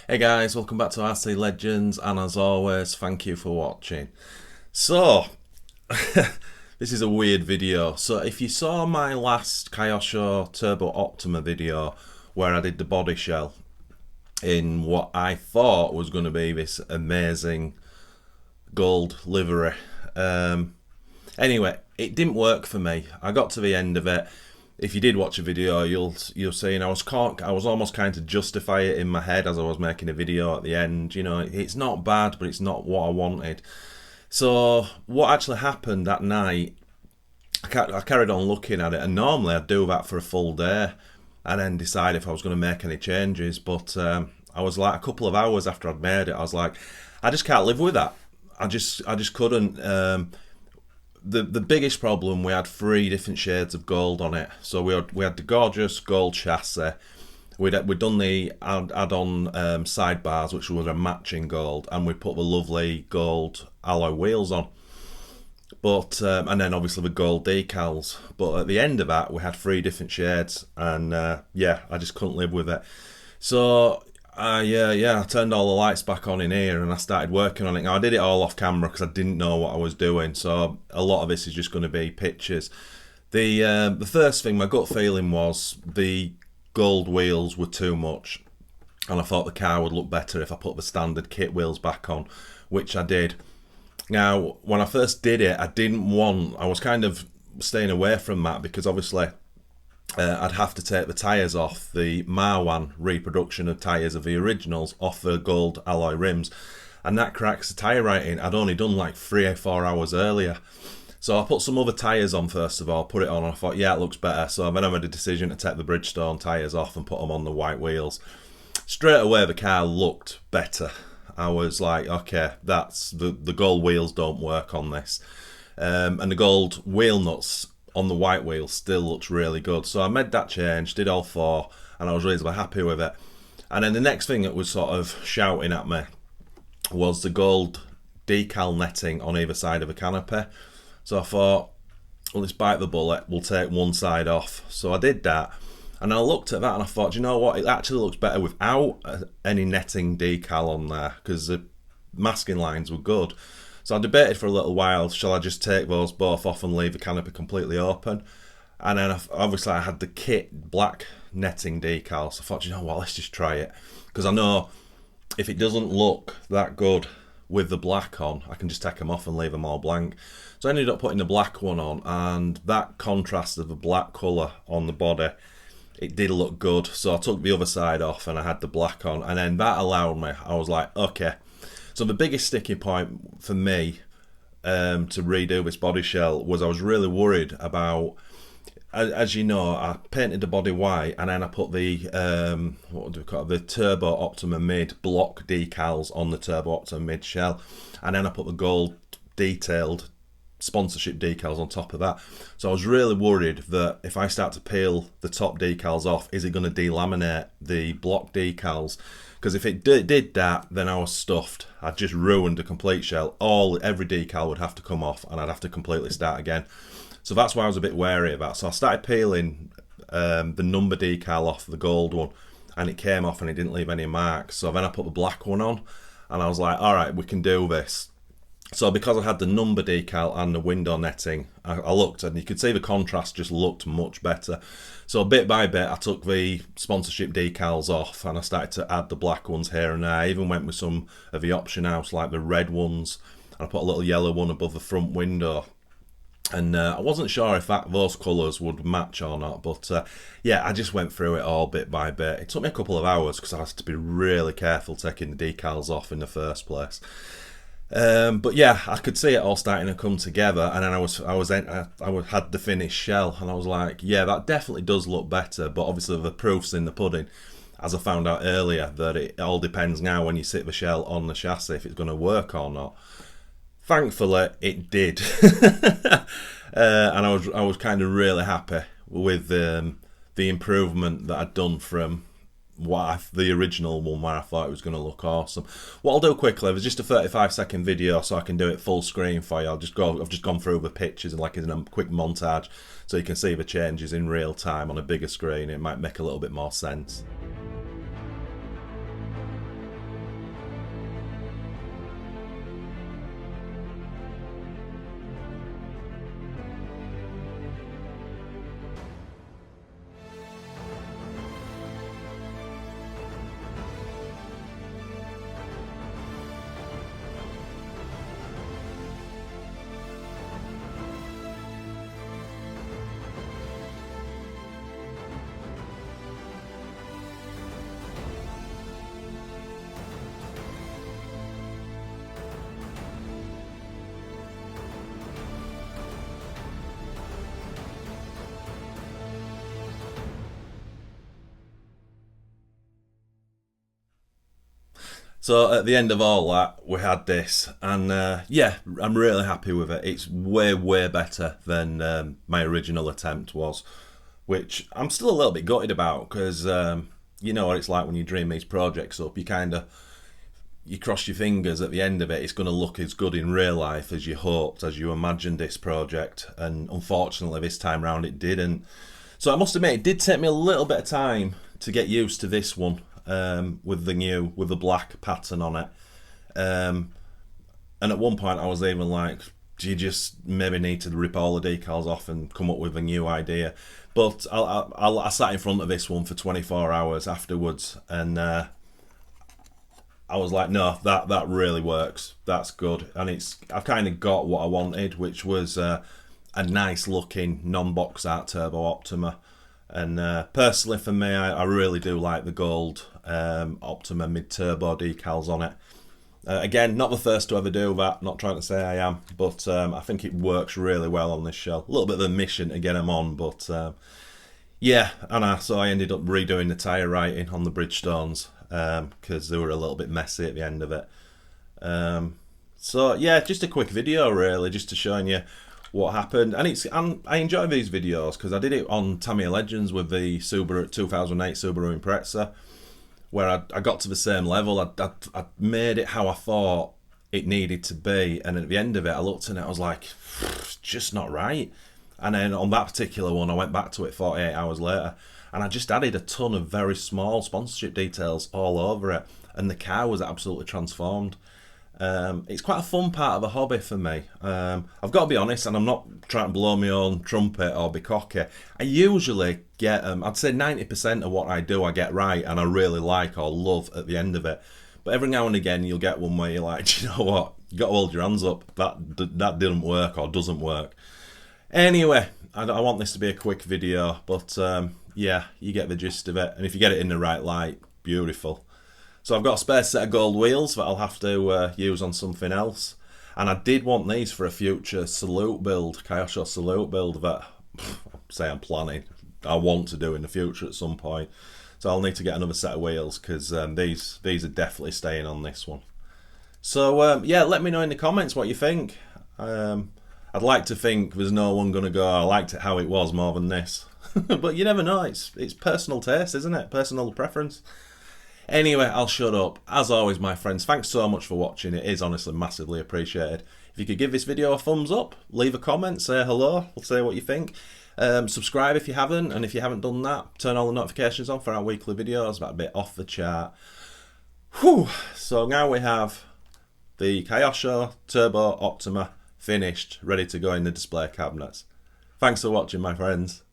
Hey guys, welcome back to RC Legends, and as always, thank you for watching. So, this is a weird video. So, if you saw my last Kyosho Turbo Optima video where I did the body shell in what I thought was going to be this amazing gold livery, anyway, it didn't work for me. I got to the end of it. If you did watch a video, you'll see, and I was almost kind of justify it in my head as I was making a video at the end. You know, it's not bad, but it's not what I wanted. So what actually happened that night? I carried on looking at it, and normally I'd do that for a full day, and then decide if I was going to make any changes. But I was like, a couple of hours after I'd made it, I was like, I just can't live with that. I just couldn't. The biggest problem, we had 3 different shades of gold on it. So we had the gorgeous gold chassis. We'd done the add-on sidebars, which was a matching gold, and we put the lovely gold alloy wheels on. But and then obviously the gold decals. But at the end of that, we had 3 different shades, and yeah, I just couldn't live with it. So I turned all the lights back on in here and I started working on it. Now, I did it all off camera because I didn't know what I was doing, so a lot of this is just going to be pictures. The first thing, my gut feeling was the gold wheels were too much, and I thought the car would look better if I put the standard kit wheels back on, which I did. Now, when I first did it, I was kind of staying away from that because obviously I'd have to take the tyres off, the Marwan reproduction of tyres of the originals, off the gold alloy rims, and that cracks the tyre rating I'd only done like 3 or 4 hours earlier. So I put some other tyres on first of all, put it on, and I thought, yeah, it looks better. So then I made a decision to take the Bridgestone tyres off and put them on the white wheels. Straight away the car looked better. I was like, okay, that's the gold wheels don't work on this. And the gold wheel nuts on the white wheel still looks really good. So I made that change, did all 4, and I was reasonably happy with it. And then the next thing that was sort of shouting at me was the gold decal netting on either side of the canopy. So I thought, well, let's bite the bullet, we'll take one side off. So I did that, and I looked at that and I thought, you know what, it actually looks better without any netting decal on there, because the masking lines were good. So I debated for a little while, shall I just take those both off and leave the canopy completely open? And then obviously I had the kit black netting decals. So I thought, you know what, let's just try it. Because I know if it doesn't look that good with the black on, I can just take them off and leave them all blank. So I ended up putting the black one on, and that contrast of the black colour on the body, it did look good. So I took the other side off and I had the black on, and then that allowed me, I was like, okay. So the biggest sticking point for me to redo this body shell was I was really worried about, as you know, I painted the body white, and then I put the what do we call it, the Turbo Optima Mid block decals on the Turbo Optima Mid shell, and then I put the gold detailed sponsorship decals on top of that. So I was really worried that if I start to peel the top decals off, is it going to delaminate the block decals? Because if it did that, then I was stuffed. I'd just ruined a complete shell. Every decal would have to come off, and I'd have to completely start again. So that's why I was a bit wary of that. So I started peeling the number decal off the gold one, and it came off and it didn't leave any marks. So then I put the black one on, and I was like, all right, we can do this. So because I had the number decal and the window netting, I looked, and you could see the contrast just looked much better. So bit by bit, I took the sponsorship decals off and I started to add the black ones here and there. I even went with some of the option house, like the red ones, and I put a little yellow one above the front window. And I wasn't sure if those colours would match or not, but yeah, I just went through it all bit by bit. It took me a couple of hours because I had to be really careful taking the decals off in the first place. But yeah, I could see it all starting to come together, and then I had the finished shell, and I was like, yeah, that definitely does look better. But obviously the proof's in the pudding, as I found out earlier, that it all depends now when you sit the shell on the chassis if it's going to work or not. Thankfully, it did, and I was kind of really happy with the improvement that I'd done from the original one where I thought it was going to look awesome. What I'll do quickly, there's just a 35-second video, so I can do it full screen for you. I've just gone through the pictures and like in a quick montage, so you can see the changes in real time on a bigger screen. It might make a little bit more sense. So at the end of all that, we had this, and yeah, I'm really happy with it. It's way, way better than my original attempt was, which I'm still a little bit gutted about, because you know what it's like when you dream these projects up. You cross your fingers at the end of it, it's going to look as good in real life as you hoped, as you imagined this project, and unfortunately this time round it didn't. So I must admit, it did take me a little bit of time to get used to this one, with the black pattern on it. And at one point I was even like, do you just maybe need to rip all the decals off and come up with a new idea? But I sat in front of this one for 24 hours afterwards, and I was like, no, that really works. That's good, and I've kind of got what I wanted, which was a nice looking non-box art Turbo Optima. And personally for me, I really do like the gold Optima mid-turbo decals on it. Again, not the first to ever do that, not trying to say I am, but I think it works really well on this shell. A little bit of a mission to get them on, but yeah, so I ended up redoing the tyre writing on the Bridgestones, because they were a little bit messy at the end of it. So yeah, just a quick video really, just to show you what happened. And I enjoy these videos because I did it on Tamiya Legends with the 2008 Subaru Impreza, where I got to the same level. I made it how I thought it needed to be, and at the end of it I looked at it, I was like, it's just not right. And then on that particular one I went back to it 48 hours later, and I just added a ton of very small sponsorship details all over it, and the car was absolutely transformed. It's quite a fun part of the hobby for me. I've got to be honest, and I'm not trying to blow my own trumpet or be cocky. I usually get, I'd say 90% of what I do I get right, and I really like or love at the end of it. But every now and again you'll get one where you're like, do you know what, you got to hold your hands up, that didn't work or doesn't work. Anyway, I want this to be a quick video, but yeah, you get the gist of it, and if you get it in the right light, beautiful. So I've got a spare set of gold wheels that I'll have to use on something else. And I did want these for a future Salute build, Kyosho Salute build that I'm planning. I want to do in the future at some point. So I'll need to get another set of wheels, because these are definitely staying on this one. So yeah, let me know in the comments what you think. I'd like to think there's no one going to go, I liked it how it was more than this. But you never know, it's personal taste, isn't it? Personal preference. Anyway, I'll shut up. As always, my friends, thanks so much for watching. It is honestly massively appreciated. If you could give this video a thumbs up, leave a comment, say hello, say what you think. Subscribe if you haven't, and if you haven't done that, turn all the notifications on for our weekly videos. That a bit off the chart. Whew. So now we have the Kyosho Turbo Optima finished, ready to go in the display cabinets. Thanks for watching, my friends.